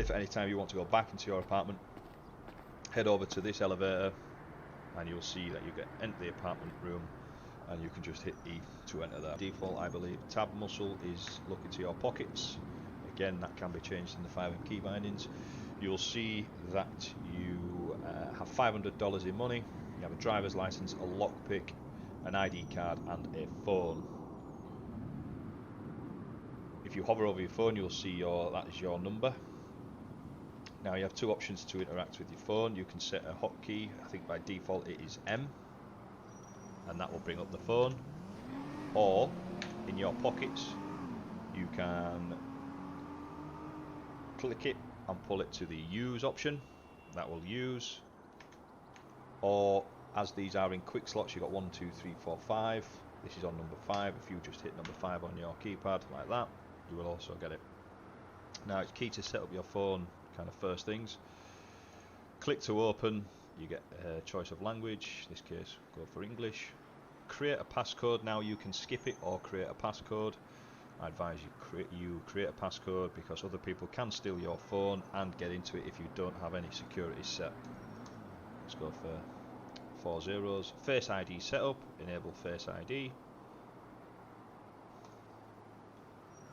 If at any time you want to go back into your apartment, head over to this elevator and you'll see that you get enter the apartment room, and you can just hit E to enter there. Default, I believe, tab muscle is look into your pockets. Again, that can be changed in the 5 and key bindings. You'll see that you have $500 in money, you have a driver's license, a lockpick, an ID card and a phone. If you hover over your phone, you'll see that is your number. Now you have two options to interact with your phone. You can set a hotkey. I think by default it is M, and that will bring up the phone. Or in your pockets, you can click it and pull it to the use option. That will use. Or as these are in quick slots, you've got 1, 2, 3, 4, 5. This is on number 5. If you just hit number 5 on your keypad like that, you will also get it. Now it's key to set up your phone kind of first things. Click to open, you get a choice of language, in this case go for English. Create a passcode. Now you can skip it or create a passcode. I advise you create a passcode because other people can steal your phone and get into it if you don't have any security set. Let's go for 4 zeros. Face ID setup, enable Face ID.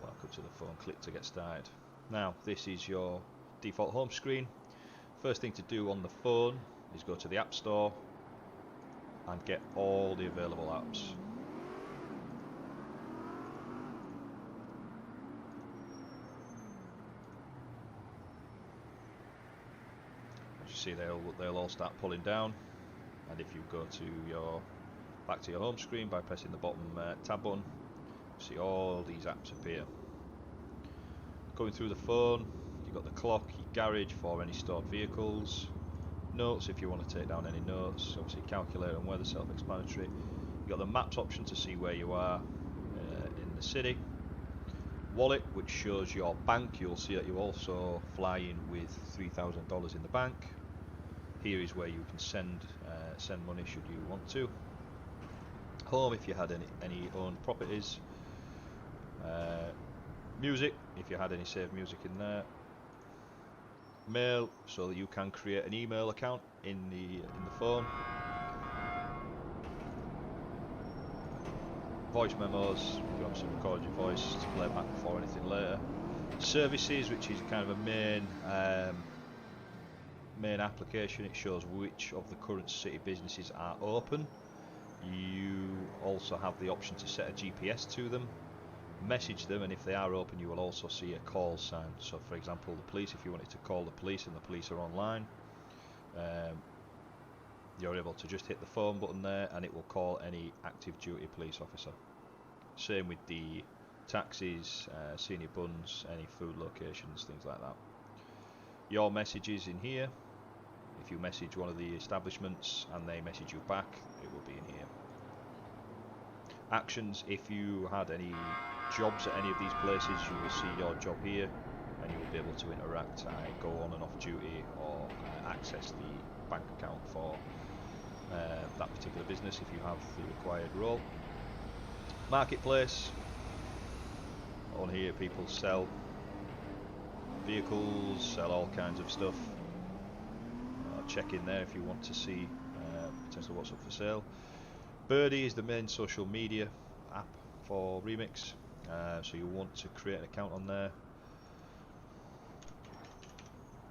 Welcome to the phone, click to get started. Now this is your default home screen. First thing to do on the phone is go to the App Store and get all the available apps. As you see, they'll all start pulling down, and if you go to back to your home screen by pressing the bottom tab button, you see all these apps appear. Going through the phone, you've got the clock, your garage for any stored vehicles, notes if you want to take down any notes, obviously calculator and weather, self-explanatory. You've got the maps option to see where you are in the city. Wallet, which shows your bank. You'll see that you also fly in with $3,000 in the bank. Here is where you can send money should you want to. Home, if you had any owned properties. Music, if you had any saved music in there. Mail, so that you can create an email account in the phone. Voice memos, you can obviously record your voice to play back for anything later. Services, which is kind of a main application. It shows which of the current city businesses are open. You also have the option to set a GPS to them, message them, and if they are open you will also see a call sign. So for example, the police, if you wanted to call the police and the police are online, you're able to just hit the phone button there and it will call any active duty police officer. Same with the taxis, senior buns, any food locations, things like that. Your messages in here. If you message one of the establishments and they message you back, it will be in here. Actions, if you had any jobs at any of these places, you will see your job here and you will be able to interact, go on and off duty, or access the bank account for that particular business if you have the required role. Marketplace, on here people sell vehicles, sell all kinds of stuff. Check in there if you want to see potentially what's up for sale. Birdie is the main social media app for Remix, so you want to create an account on there.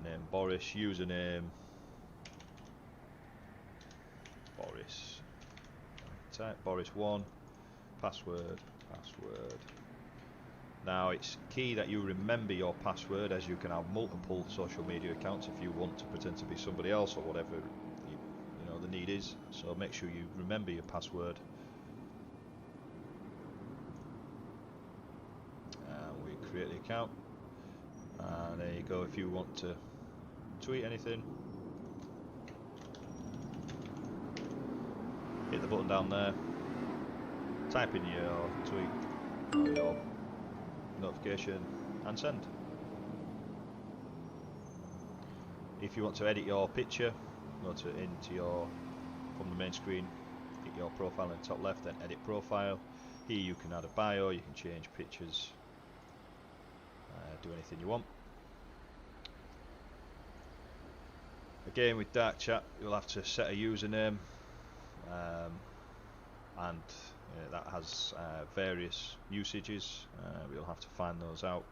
Name Boris, username Boris, type Boris1, password. Now it's key that you remember your password, as you can have multiple social media accounts if you want to pretend to be somebody else or whatever you know the need is. So make sure you remember your password. We create the account, and there you go. If you want to tweet anything, hit the button down there, type in your tweet or your notification and send. If you want to edit your picture, go from the main screen, hit your profile in the top left, then edit profile. Here you can add a bio, you can change pictures, do anything you want. Again, with Dark Chat, you'll have to set a username, and that has various usages. We'll have to find those out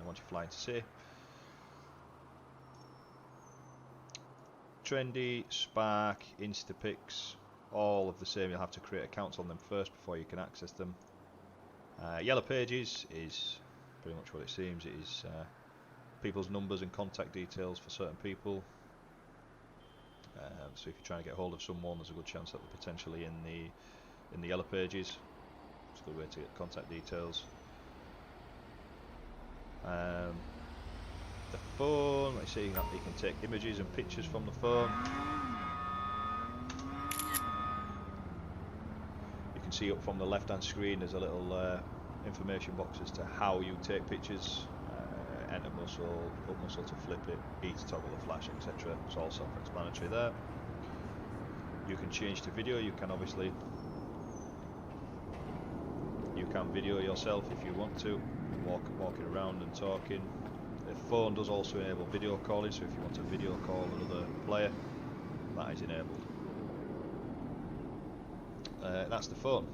once you fly into sea. Trendy, Spark, Instapics, all of the same. You'll have to create accounts on them first before you can access them. Yellow Pages is pretty much what it seems. It is people's numbers and contact details for certain people. So if you're trying to get hold of someone, there's a good chance that they're potentially in the Yellow Pages. It's a good way to get contact details. The phone, let's see that you can take images and pictures from the phone. You can see up from the left hand screen there's a little information box as to how you take pictures. Enter muscle, up muscle to flip it, E to toggle the flash, etc. It's all self-explanatory there. You can change to video. You can obviously video yourself if you want to, walking around and talking. The phone does also enable video calling, so if you want to video call another player, that is enabled. That's the phone.